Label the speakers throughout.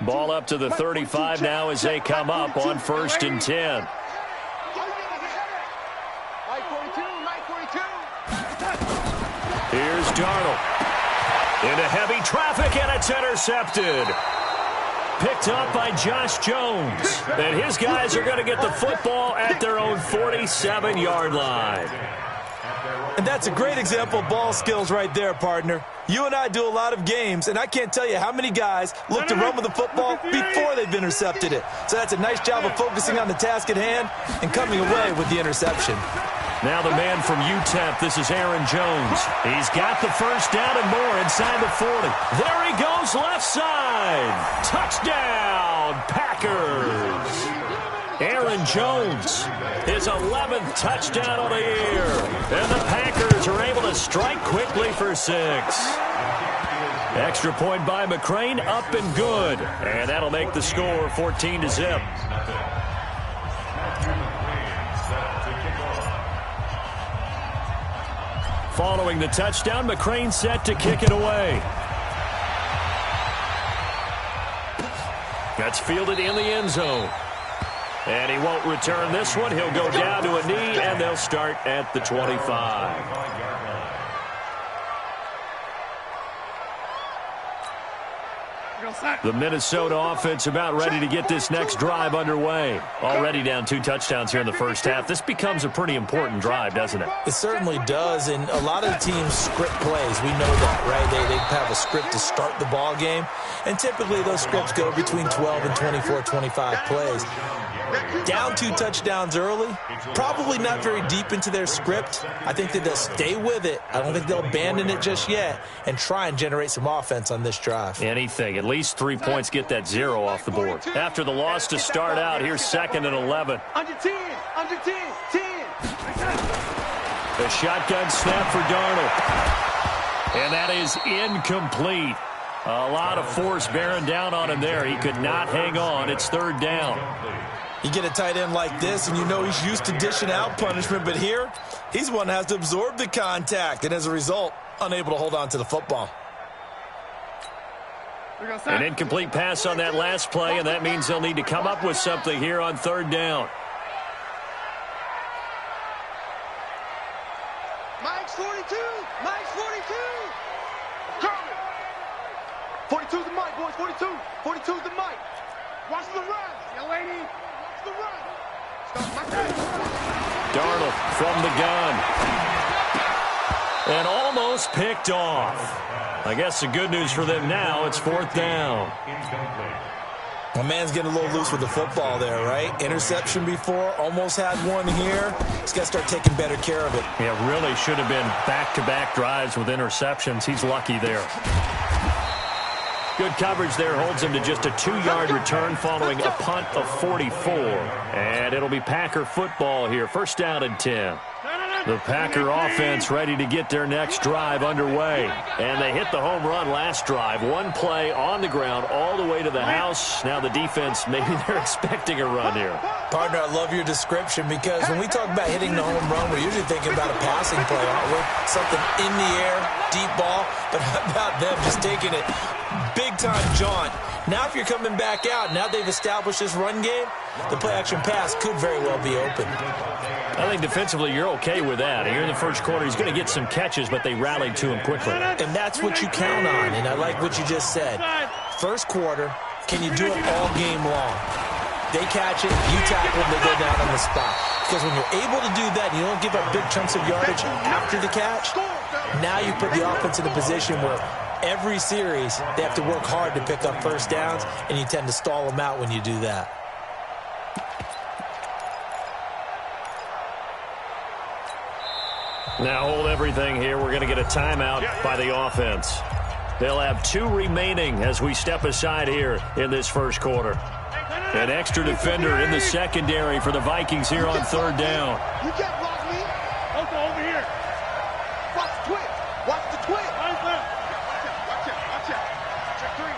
Speaker 1: Ball up to the 35 now as they come up on 1st and 10. Here's Darnold. Into heavy traffic, and it's intercepted. Picked up by Josh Jones. And his guys are going to get the football at their own 47-yard line.
Speaker 2: And that's a great example of ball skills right there, partner. You and I do a lot of games, and I can't tell you how many guys look to run with the football before they've intercepted it. So that's a nice job of focusing on the task at hand and coming away with the interception.
Speaker 1: Now the man from UTEP, this is Aaron Jones. He's got the first down and more inside the 40. There he goes, left side. Touchdown, Packers. Aaron Jones, his 11th touchdown of the year. And the Packers are able to strike quickly for 6. Extra point by McCrane, up and good. And that'll make the score 14-0. Following the touchdown, McCrane set to kick it away. That's fielded in the end zone. And he won't return this one. He'll go down to a knee, and they'll start at the 25. The Minnesota offense about ready to get this next drive underway. Already down 2 touchdowns here in the first half. This becomes a pretty important drive, doesn't it?
Speaker 2: It certainly does, and a lot of the teams script plays. We know that, right? They have a script to start the ball game, and typically those scripts go between 12 and 24, 25 plays. Down 2 touchdowns early, probably not very deep into their script. I think that they'll stay with it. I don't think they'll abandon it just yet and try and generate some offense on this drive.
Speaker 1: Anything. At least 3 points, get that 0 off the board. After the loss to start out, here's 2nd and 11.
Speaker 3: Under 10, 10.
Speaker 1: The shotgun snap for Darnold. And that is incomplete. A lot of force bearing down on him there. He could not hang on. It's 3rd down.
Speaker 2: You get a tight end like this, and you know he's used to dishing out punishment, but here, he's one that has to absorb the contact, and as a result, unable to hold on to the football.
Speaker 1: An incomplete pass on that last play, and that means they'll need to come up with something here on 3rd down.
Speaker 3: Mike's 42. Mike's 42. 42's the mic, boys. 42. 42's the mic. Watch the run. Young lady. Watch the run.
Speaker 1: Darnold from the gun. And almost picked off. I guess the good news for them now, it's 4th down.
Speaker 2: My man's getting a little loose with the football there, right? Interception before, almost had one here. He's got to start taking better care of it.
Speaker 1: Yeah, really should have been back-to-back drives with interceptions. He's lucky there. Good coverage there holds him to just a 2-yard return following a punt of 44. And it'll be Packer football here. 1st down and 10. The Packer offense ready to get their next drive underway. And they hit the home run last drive. 1 play on the ground all the way to the house. Now the defense, maybe they're expecting a run here.
Speaker 2: Partner, I love your description because when we talk about hitting the home run, we're usually thinking about a passing play, aren't we? Something in the air, deep ball. But how about them just taking it big-time jaunt? Now if you're coming back out, now they've established this run game, the play-action pass could very well be open.
Speaker 1: I think defensively you're okay with that. Here in the first quarter, he's going to get some catches, but they rallied to him quickly.
Speaker 2: And that's what you count on, and I like what you just said. First quarter, can you do it all game long? They catch it, you tackle them, they go down on the spot. Because when you're able to do that, and you don't give up big chunks of yardage after the catch, now you put the offense in a position where every series they have to work hard to pick up first downs, and you tend to stall them out when you do that.
Speaker 1: Now hold everything here. We're going to get a timeout by the offense. They'll have 2 remaining as we step aside here in this first quarter. An extra defender in the secondary for the Vikings here on 3rd down.
Speaker 3: You can't block me. Also over here. Watch the twist. Watch the twist. Watch it. Watch it.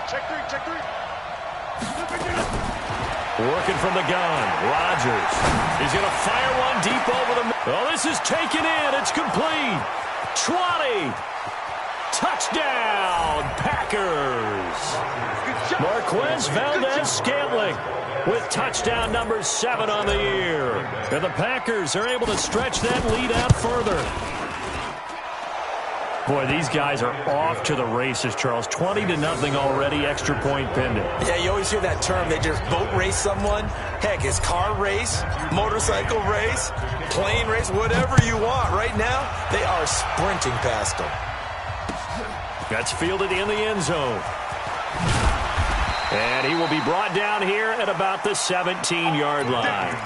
Speaker 3: Check 3.
Speaker 1: Working from the gun. Rodgers. He's going to fire one deep over the middle. Oh, this is taken in. It's complete. 20. Touchdown, Packers! Marquez Valdez-Scantling with touchdown number 7 on the year. And the Packers are able to stretch that lead out further. Boy, these guys are off to the races, Charles. 20-0 already, extra point pending.
Speaker 2: Yeah, you always hear that term. They just boat race someone. Heck, it's car race, motorcycle race, plane race, whatever you want. Right now, they are sprinting past them.
Speaker 1: That's fielded in the end zone. And he will be brought down here at about the 17-yard line.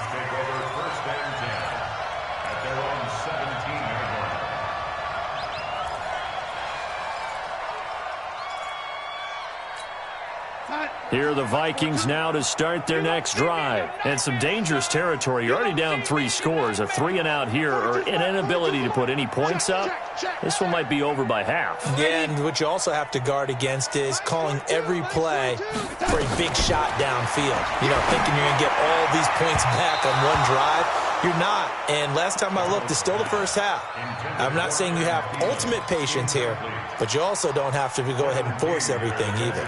Speaker 1: Here are the Vikings now to start their next drive. And some dangerous territory. You're already down 3 scores. A 3-and-out here or an inability to put any points up. This one might be over by half.
Speaker 2: Yeah, and what you also have to guard against is calling every play for a big shot downfield. You know, thinking you're going to get all these points back on one drive. You're not. And last time I looked, it's still the first half. I'm not saying you have ultimate patience here, but you also don't have to go ahead and force everything either.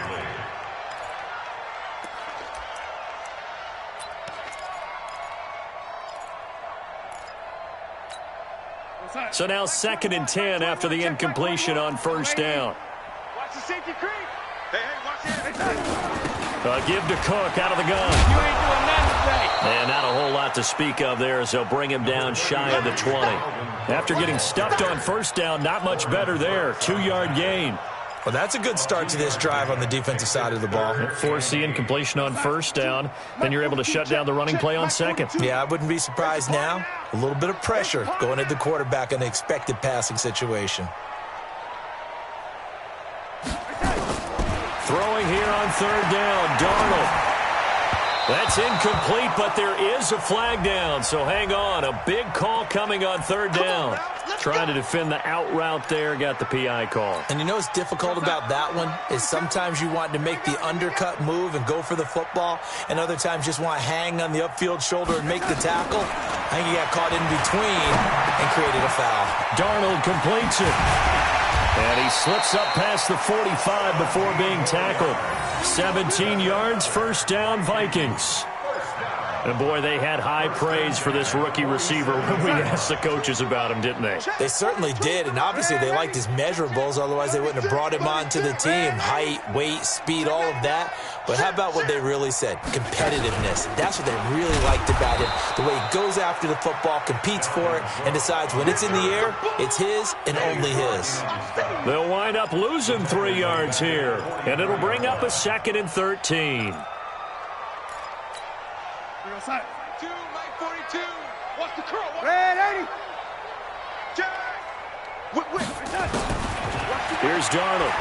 Speaker 1: So now 2nd and 10 after the incompletion on first down.
Speaker 3: Watch the safety creep. Hey, watch it.
Speaker 1: Give to Cook out of the gun.
Speaker 3: You ain't doing nothing today.
Speaker 1: And not a whole lot to speak of there as they'll bring him down shy of the 20. After getting stuffed on first down, not much better there. 2-yard gain.
Speaker 2: Well, that's a good start to this drive on the defensive side of the ball.
Speaker 1: Force the incompletion on first down. Then you're able to shut down the running play on second.
Speaker 2: Yeah, I wouldn't be surprised now. A little bit of pressure going at the quarterback in an expected passing situation.
Speaker 1: Throwing here on 3rd down, Darnold. That's incomplete, but there is a flag down, so hang on. A big call coming on 3rd down. Trying to defend the out route there, got the PI call.
Speaker 2: And you know what's difficult about that one is sometimes you want to make the undercut move and go for the football, and other times just want to hang on the upfield shoulder and make the tackle. I think he got caught in between and created a foul.
Speaker 1: Darnold completes it. And he slips up past the 45 before being tackled. 17 yards, first down, Vikings. And, boy, they had high praise for this rookie receiver when we asked the coaches about him, didn't they?
Speaker 2: They certainly did, and obviously they liked his measurables. Otherwise, they wouldn't have brought him onto the team. Height, weight, speed, all of that. But how about what they really said? Competitiveness. That's what they really liked about him. The way he goes after the football, competes for it, and decides when it's in the air, it's his and only his.
Speaker 1: They'll wind up losing 3 yards here, and it'll bring up a 2nd and 13.
Speaker 3: 2, Mike 42. Watch the curl. Red 80. Jack.
Speaker 1: Here's Darnold.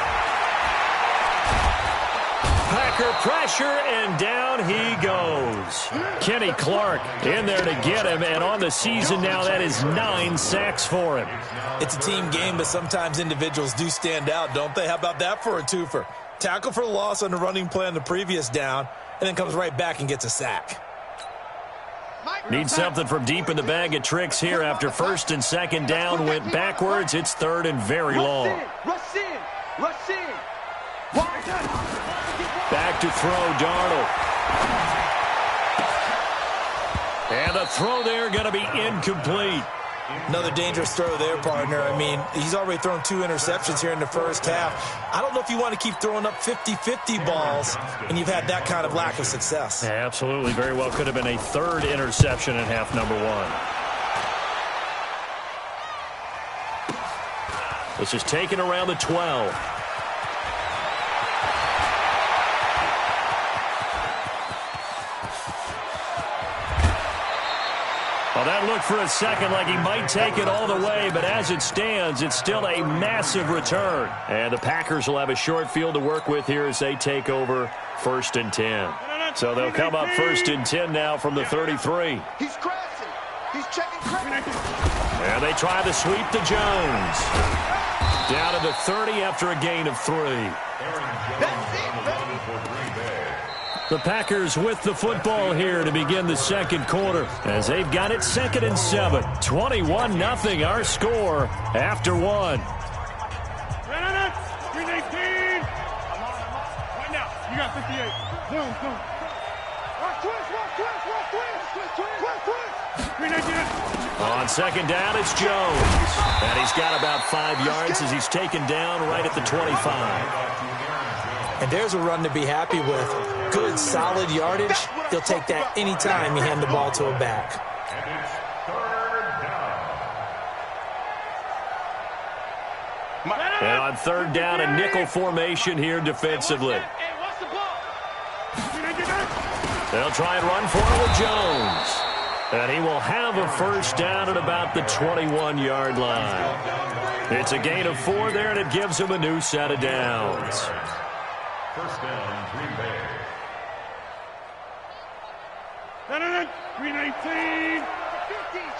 Speaker 1: Packer pressure, and down he goes. Kenny Clark in there to get him, and on the season now, that is 9 sacks for him.
Speaker 2: It's a team game, but sometimes individuals do stand out, don't they? How about that for a twofer? Tackle for loss on the running play on the previous down, and then comes right back and gets a sack.
Speaker 1: Need something from deep in the bag of tricks here after 1st and 2nd down. Went backwards. It's 3rd and very long.
Speaker 3: Rush in.
Speaker 1: Back to throw, Darnold. And the throw there going to be incomplete.
Speaker 2: Another dangerous throw there, partner. I mean, he's already thrown 2 interceptions here in the first half. I don't know if you want to keep throwing up 50-50 balls, and you've had that kind of lack of success.
Speaker 1: Yeah, absolutely. Very well could have been a 3rd interception in half number 1. This is taken around the 12. Well, that looked for a second like he might take it all the way, but as it stands, it's still a massive return. And the Packers will have a short field to work with here as they take over 1st and 10. So they'll come up 1st and 10 now from the 33.
Speaker 3: He's crashing. He's checking crashing.
Speaker 1: And they try to sweep to Jones. Down to the 30 after a gain of 3.
Speaker 3: That's it, baby.
Speaker 1: The Packers with the football here to begin the 2nd quarter as they've got it 2nd and 7. 21-0 our score after 1.
Speaker 3: 58. Zoom, zoom. Watch twist, watch twist, watch twist, twist, twist, twist.
Speaker 1: On second down, it's Jones. And he's got about 5 yards as he's taken down right at the 25.
Speaker 2: And there's a run to be happy with. Good, solid yardage. He'll take that anytime you hand the ball to a back.
Speaker 1: And on third down, a nickel formation here defensively. They'll try and run for it with Jones. And he will have a first down at about the 21-yard line. It's a gain of 4 there, and it gives him a new set of downs.
Speaker 3: First down, Green Bay. 319. 50,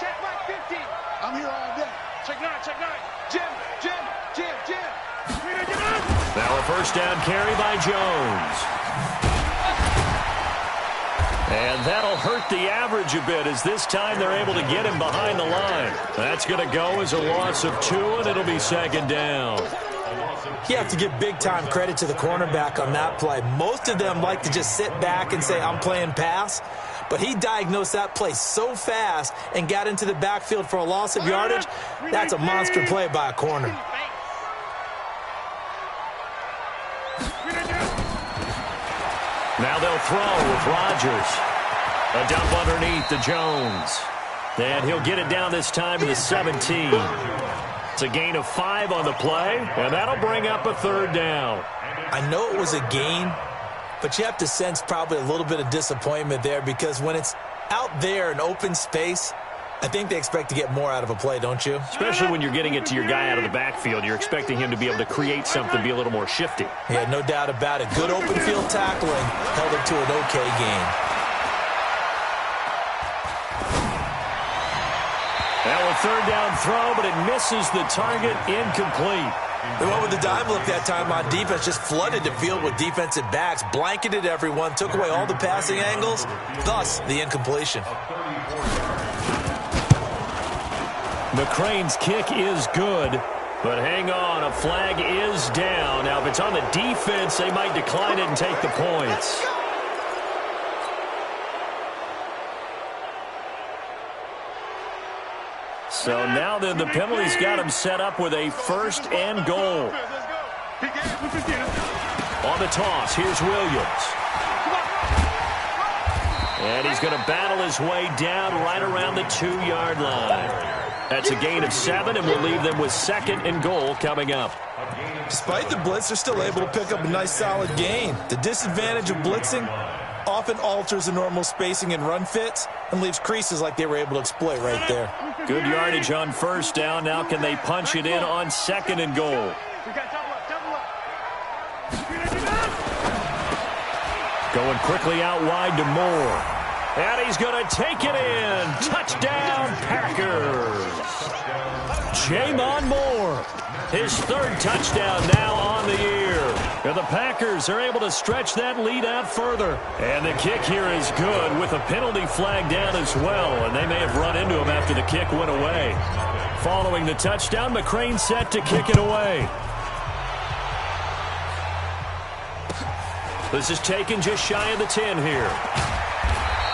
Speaker 3: check back 50. I'm here all day. Check 9, check 9. Jim.
Speaker 1: Now a first down carry by Jones. And that'll hurt the average a bit as this time they're able to get him behind the line. That's going to go as a loss of 2, and it'll be second down.
Speaker 2: You have to give big-time credit to the cornerback on that play. Most of them like to just sit back and say, I'm playing pass. But he diagnosed that play so fast and got into the backfield for a loss of yardage. That's a monster play by a corner.
Speaker 1: Now they'll throw with Rodgers. A dump underneath to Jones. And he'll get it down this time to the 17. It's a gain of 5 on the play, and that'll bring up a third down.
Speaker 2: I know it was a gain, but you have to sense probably a little bit of disappointment there because when it's out there in open space, I think they expect to get more out of a play, don't you?
Speaker 1: Especially when you're getting it to your guy out of the backfield. You're expecting him to be able to create something, be a little more shifty.
Speaker 2: Yeah, no doubt about it. Good open field tackling held it to an okay gain.
Speaker 1: Now a third down throw, but it misses the target, incomplete.
Speaker 2: They went with the dime look that time on defense, just flooded the field with defensive backs, blanketed everyone, took away all the passing angles, thus the incompletion.
Speaker 1: McCrane's kick is good, but hang on, a flag is down. Now, if it's on the defense, they might decline it and take the points. So now then, the penalty's got him set up with a first and goal. On the toss, here's Williams. And he's going to battle his way down right around the 2-yard line. That's a gain of 7, and we'll leave them with second and goal coming up.
Speaker 2: Despite the blitz, they're still able to pick up a nice solid gain. The disadvantage of blitzing often alters the normal spacing and run fits and leaves creases like they were able to exploit right there.
Speaker 1: Good yardage on first down. Now can they punch it in on second and goal? Going quickly out wide to Moore. And he's going to take it in. Touchdown, Packers. J'Mon Moore. His third touchdown now on the year. And the Packers are able to stretch that lead out further. And the kick here is good with a penalty flag down as well. And they may have run into him after the kick went away. Following the touchdown, McCrane set to kick it away. This is taken just shy of the 10 here.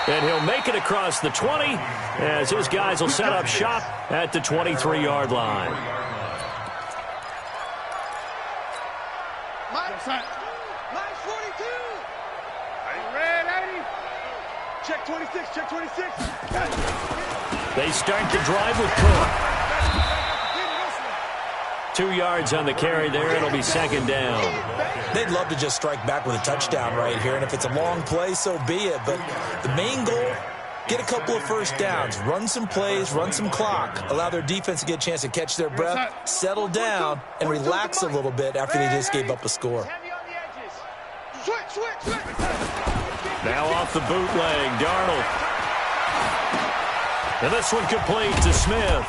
Speaker 1: And he'll make it across the 20 as his guys will set up shop at the 23-yard line.
Speaker 3: Nice 42. Are you ready? Check 26, check 26.
Speaker 1: They start the drive with Cook. 2 yards on the carry there. It'll be second down.
Speaker 2: They'd love to just strike back with a touchdown right here, and if it's a long play, so be it. But the main goal, get a couple of first downs, run some plays, run some clock, allow their defense to get a chance to catch their breath, settle down, and relax a little bit after they just gave up a score.
Speaker 1: Now off the bootleg, Darnold. And this one complete to Smith.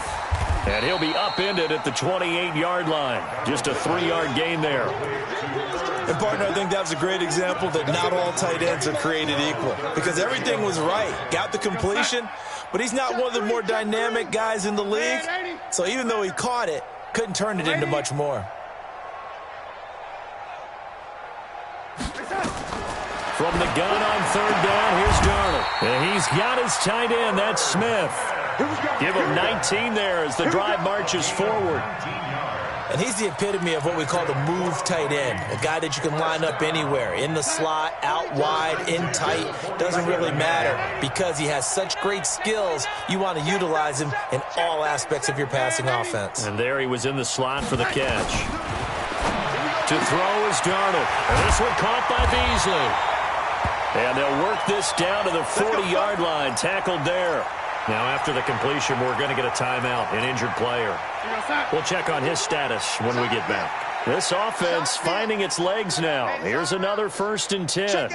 Speaker 1: And he'll be upended at the 28-yard line. Just a 3-yard gain there.
Speaker 2: And, partner, I think that was a great example that not all tight ends are created equal. Because everything was right. Got the completion, but he's not one of the more dynamic guys in the league. So even though he caught it, couldn't turn it into much more.
Speaker 1: From the gun on third down, here's Darnold. And he's got his tight end. That's Smith. Give him 19 there as the drive marches forward.
Speaker 2: And he's the epitome of what we call the move tight end, a guy that you can line up anywhere, in the slot, out wide, in tight, doesn't really matter because he has such great skills. You want to utilize him in all aspects of your passing offense.
Speaker 1: And there he was in the slot for the catch. To throw is Darnold. And this one caught by Beasley. And they'll work this down to the 40-yard line, tackled there. Now, after the completion, we're going to get a timeout, an injured player. We'll check on his status when we get back. This offense finding its legs now. Here's another 1st and 10.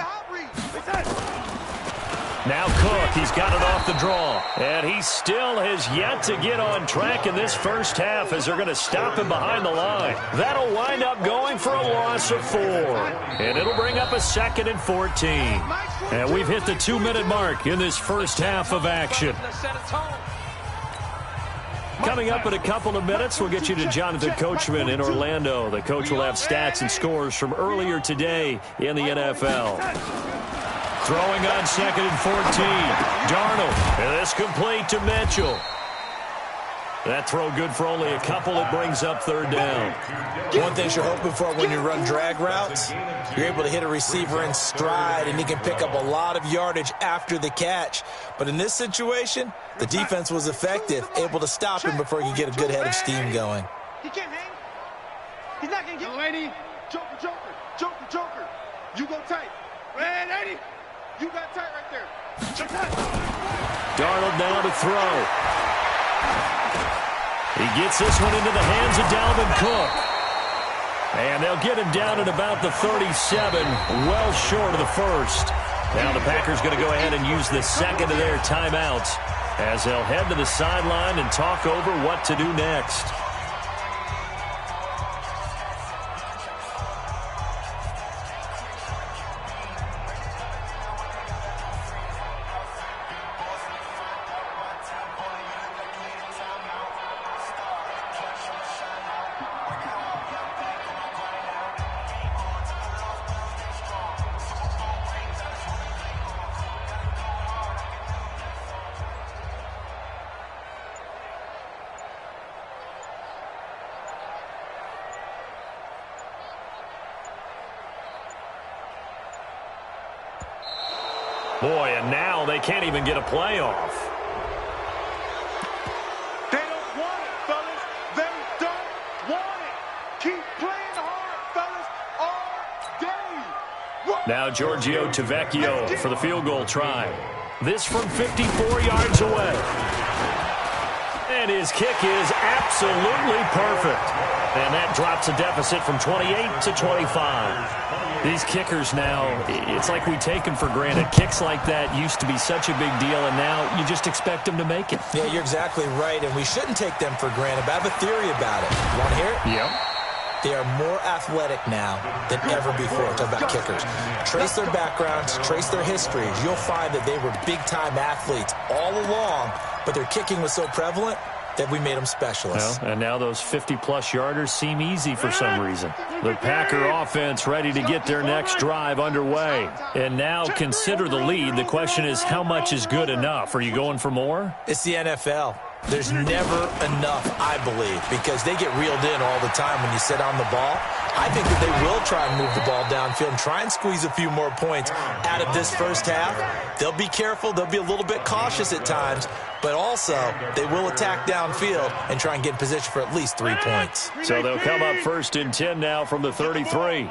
Speaker 1: Now Cook, he's got it off the draw. And he still has yet to get on track in this first half as they're going to stop him behind the line. That'll wind up going for a loss of 4. And it'll bring up a 2nd and 14. And we've hit the 2-minute mark in this first half of action. Coming up in a couple of minutes, we'll get you to Jonathan Coachman in Orlando. The coach will have stats and scores from earlier today in the NFL. Throwing on 2nd and 14. Darnold. And this complete to Mitchell. That throw good for only a couple. It brings up 3rd down.
Speaker 2: One thing you're hoping for when you run drag routes, you're able to hit a receiver in stride, and he can pick up a lot of yardage after the catch. But in this situation, the defense was effective, able to stop him before he could get a good head of steam going.
Speaker 3: He can't hang. He's not going to get lady. Joker, Joker, Joker, Joker. You go tight. Red 80. You got tight right there.
Speaker 1: Darnold now to throw. He gets this one into the hands of Dalvin Cook. And they'll get him down at about the 37, well short of the 1st. Now the Packers going to go ahead and use the 2nd of their timeouts as they'll head to the sideline and talk over what to do next. Boy, and now they can't even get a playoff.
Speaker 3: They don't want it, fellas. They don't want it. Keep playing hard, fellas, all day.
Speaker 1: Now Giorgio Tavecchio for the field goal try. This from 54 yards away. And his kick is absolutely perfect. And that drops a deficit from 28 to 25. These kickers now, it's like we take them for granted. Kicks like that used to be such a big deal, and now you just expect them to make it.
Speaker 2: Yeah, you're exactly right, and we shouldn't take them for granted, but I have a theory about it. You want to hear it?
Speaker 1: Yep.
Speaker 2: They are more athletic now than ever before. Talk about kickers. Trace their backgrounds, trace their histories. You'll find that they were big-time athletes all along, but their kicking was so prevalent that we made them specialists.
Speaker 1: Well, and now those 50-plus yarders seem easy for some reason. The Packer offense ready to get their next drive underway. And now consider the lead. The question is, how much is good enough? Are you going for more?
Speaker 2: It's the NFL. There's never enough, I believe, because they get reeled in all the time when you sit on the ball. I think that they will try and move the ball downfield and try and squeeze a few more points out of this first half. They'll be careful. They'll be a little bit cautious at times, but also they will attack downfield and try and get in position for at least 3 points.
Speaker 1: So they'll come up 1st and 10 now from the 33.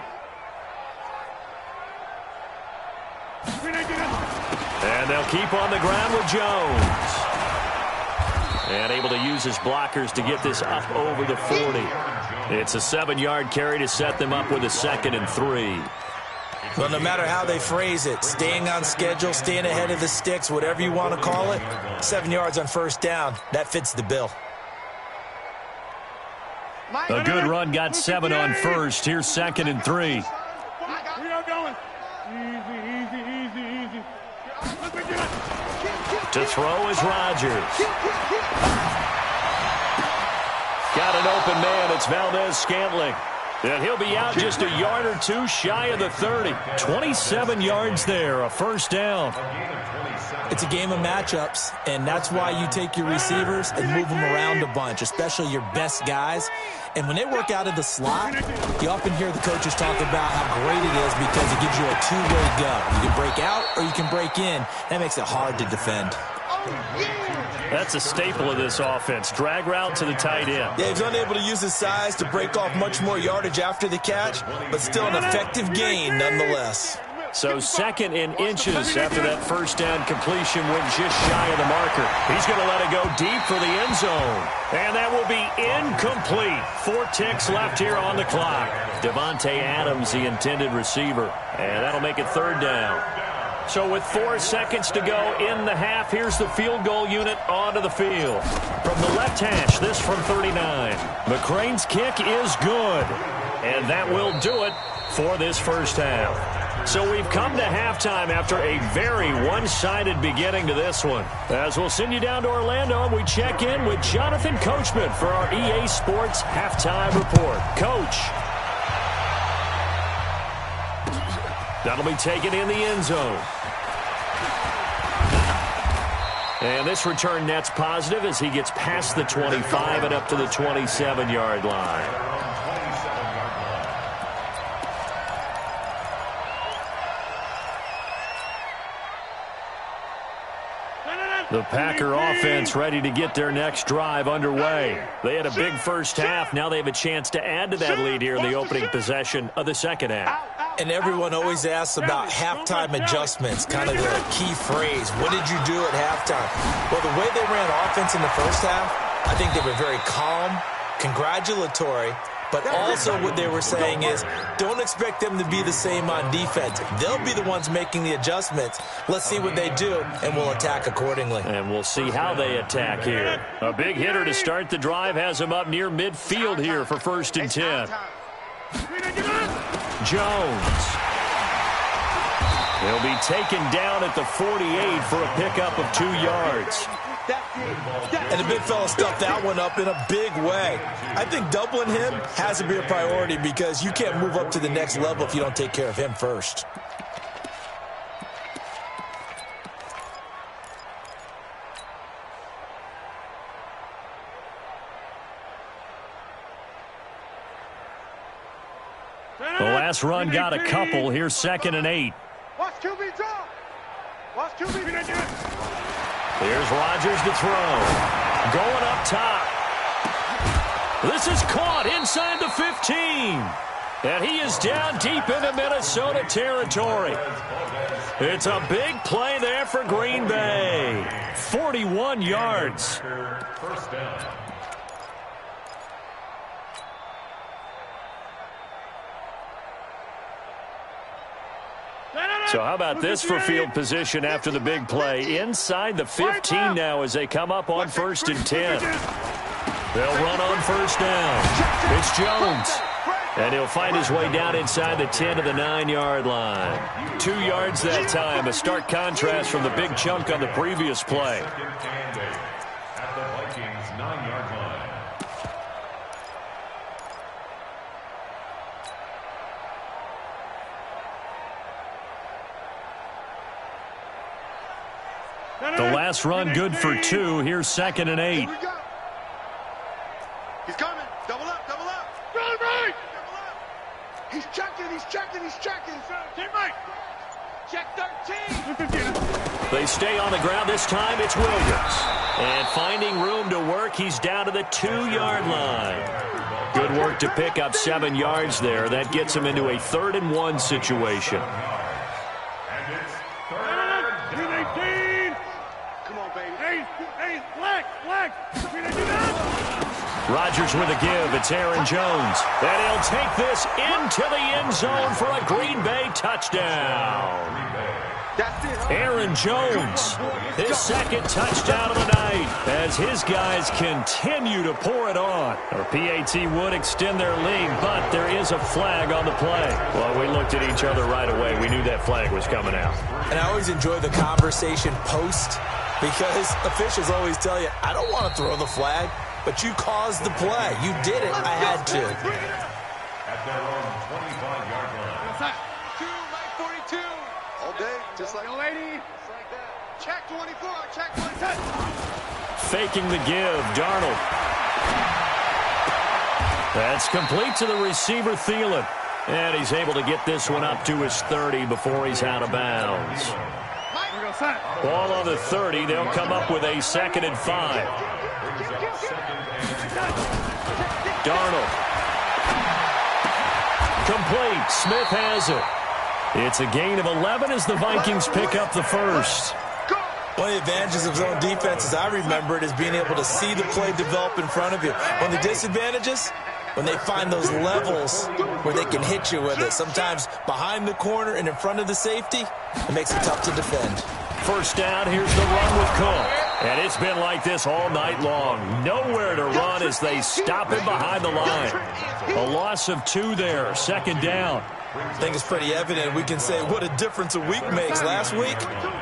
Speaker 1: And they'll keep on the ground with Jones. And able to use his blockers to get this up over the 40. It's a 7-yard carry to set them up with a 2nd and 3.
Speaker 2: Well, no matter how they phrase it, staying on schedule, staying ahead of the sticks, whatever you want to call it, 7 yards on 1st down, that fits the bill.
Speaker 1: A good run got 7 on 1st. Here's 2nd and 3.
Speaker 3: We are going. Easy.
Speaker 1: To throw is Rodgers. Got an open man. It's Valdez Scantling. And he'll be out just a yard or two shy of the 30. 27 yards there, a first down.
Speaker 2: It's a game of matchups, and that's why you take your receivers and move them around a bunch, especially your best guys. And when they work out of the slot, you often hear the coaches talk about how great it is because it gives you a two-way go. You can break out or you can break in. That makes it hard to defend.
Speaker 1: That's a staple of this offense. Drag route to the tight end.
Speaker 2: Yeah, he's unable to use his size to break off much more yardage after the catch, but still an effective gain nonetheless.
Speaker 1: So 2nd and inches after that first down completion went just shy of the marker. He's going to let it go deep for the end zone. And that will be incomplete. 4 ticks left here on the clock. Devontae Adams, the intended receiver. And that'll make it 3rd down. So with 4 seconds to go in the half, here's the field goal unit onto the field. From the left hash, this from 39. McCrane's kick is good. And that will do it for this first half. So we've come to halftime after a very one-sided beginning to this one. As we'll send you down to Orlando, we check in with Jonathan Coachman for our EA Sports Halftime Report. Coach. That'll be taken in the end zone. And this return net's positive as he gets past the 25 and up to the 27-yard line. The Packer offense ready to get their next drive underway. They had a big first half. Now they have a chance to add to that lead here in the opening possession of the second half.
Speaker 2: And everyone always asks about halftime adjustments, kind of the key phrase. What did you do at halftime? Well, the way they ran offense in the first half, I think they were very calm, congratulatory, but also what they were saying is don't expect them to be the same on defense. They'll be the ones making the adjustments. Let's see what they do, and we'll attack accordingly.
Speaker 1: And we'll see how they attack here. A big hitter to start the drive has him up near midfield here for 1st and 10. Jones. He'll be taken down at the 48 for a pickup of 2 yards.
Speaker 2: And the big fella stuffed that one up in a big way. I think doubling him has to be a priority because you can't move up to the next level if you don't take care of him first.
Speaker 1: The last run got a couple. Here's 2nd and 8.
Speaker 3: Watch QB drop. Watch QB.
Speaker 1: Here's Rodgers to throw. Going up top. This is caught inside the 15. And he is down deep into Minnesota territory. It's a big play there for Green Bay. 41 yards. First down. So how about this for field position after the big play? Inside the 15 now as they come up on 1st and 10. They'll run on 1st down. It's Jones. And he'll find his way down inside the 10 to the 9-yard line. 2 yards that time, a stark contrast from the big chunk on the previous play. At the Vikings 9-yard line. The last run good for 2. Here's 2nd and 8.
Speaker 3: He's coming. Double up, double up. Run right. Double up. He's checking, he's checking, he's checking. Get right. Check 13.
Speaker 1: They stay on the ground this time. It's Williams. And finding room to work, he's down to the 2-yard line. Good work to pick up 7 yards there. That gets him into a 3rd and 1 situation. Rodgers with a give. It's Aaron Jones. And he'll take this into the end zone for a Green Bay touchdown. Aaron Jones, his 2nd touchdown of the night as his guys continue to pour it on. Our PAT would extend their lead, but there is a flag on the play. Well, we looked at each other right away. We knew that flag was coming out.
Speaker 2: And I always enjoy the conversation post because officials always tell you, I don't want to throw the flag. But you caused the play. You did it. I had to.
Speaker 4: their own 25-yard line.
Speaker 3: 42. All day, just like a lady. Just like that. Check 24. Check 27.
Speaker 1: Faking the give, Darnold. That's complete to the receiver, Thielen. And he's able to get this one up to his 30 before he's out of bounds. Ball on the 30. They'll come up with a 2nd and 5. Darnold. Complete. Smith has it. It's a gain of 11 as the Vikings pick up the first.
Speaker 2: One of the advantages of zone defense, as I remember it, is being able to see the play develop in front of you. One of the disadvantages, when they find those levels where they can hit you with it, sometimes behind the corner and in front of the safety, it makes it tough to defend.
Speaker 1: First down, here's the run with Cook. And it's been like this all night long. Nowhere to run as they stop him behind the line. A loss of 2 there, 2nd down.
Speaker 2: I think it's pretty evident. We can say what a difference a week makes. Last week,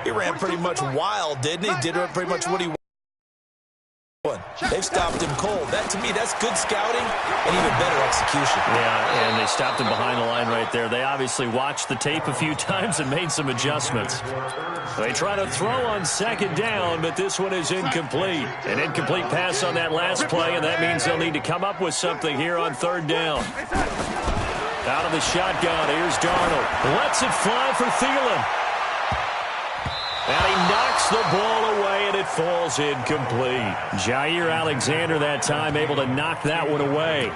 Speaker 2: he ran pretty much wild, didn't he? Did pretty much what he wanted. They've stopped him cold. That, to me, that's good scouting and even better execution.
Speaker 1: Yeah, and they stopped him behind the line right there. They obviously watched the tape a few times and made some adjustments. They try to throw on 2nd down, but this one is incomplete. An incomplete pass on that last play, and that means they'll need to come up with something here on 3rd down. Out of the shotgun, here's Darnold. Lets it fly for Thielen. And he knocks the ball away, and it falls incomplete. Jair Alexander that time able to knock that one away.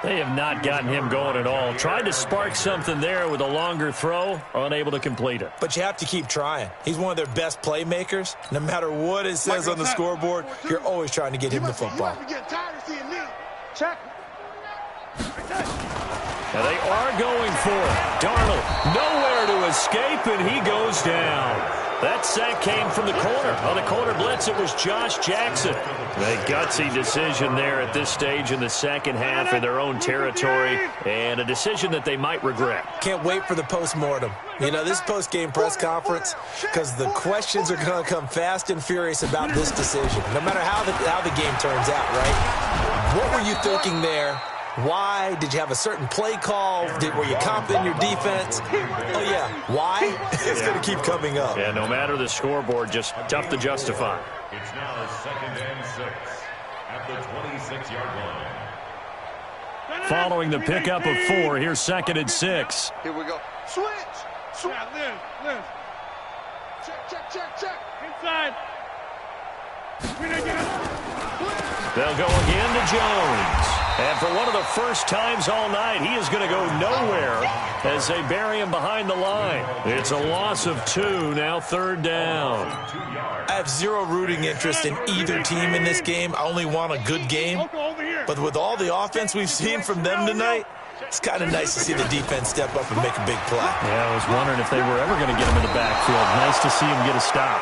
Speaker 1: They have not gotten him going at all. Tried to spark something there with a longer throw, unable to complete it.
Speaker 2: But you have to keep trying. He's one of their best playmakers. No matter what it says on the scoreboard, you're always trying to get him the football.
Speaker 3: Check.
Speaker 1: Now they are going for it. Darnold, nowhere to escape, and he goes down. That sack came from the corner. On the corner blitz, it was Josh Jackson. A gutsy decision there at this stage in the second half in their own territory, and a decision that they might regret.
Speaker 2: Can't wait for the postmortem. You know, this post-game press conference, because the questions are going to come fast and furious about this decision, no matter how the game turns out, right? What were you thinking there? Why? Did you have a certain play call? Were you confident in your defense? Oh, yeah. Why? It's going to keep coming up.
Speaker 1: Yeah, no matter the scoreboard, just tough to justify.
Speaker 4: It's now 2nd and 6 at the 26-yard line.
Speaker 1: Following the pickup of 4, here's 2nd and 6.
Speaker 3: Here we go. Switch. Liz. Check. Inside.
Speaker 1: They'll go again to Jones. And for one of the first times all night, he is going to go nowhere as they bury him behind the line. It's a loss of 2, now 3rd down.
Speaker 2: I have zero rooting interest in either team in this game. I only want a good game. But with all the offense we've seen from them tonight, it's kind of nice to see the defense step up and make a big play.
Speaker 1: Yeah, I was wondering if they were ever going to get him in the backfield. Nice to see him get a stop.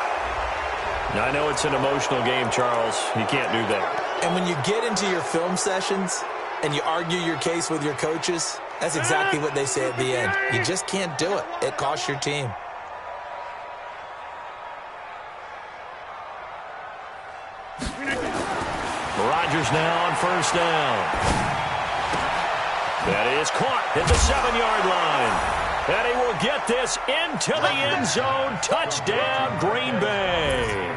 Speaker 1: Now, I know it's an emotional game, Charles. You can't do that.
Speaker 2: And when you get into your film sessions and you argue your case with your coaches, that's exactly what they say at the end. You just can't do it. It costs your team.
Speaker 1: Rodgers now on 1st down. That is caught at the 7-yard line. And he will get this into the end zone. Touchdown, Green Bay.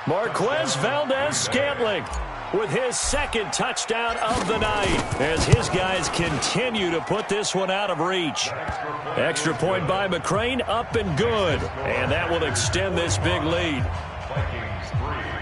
Speaker 1: Marquez Valdez-Scantling with his 2nd touchdown of the night as his guys continue to put this one out of reach. Extra point by McCrane, up and good. And that will extend this big lead.
Speaker 4: Vikings 3.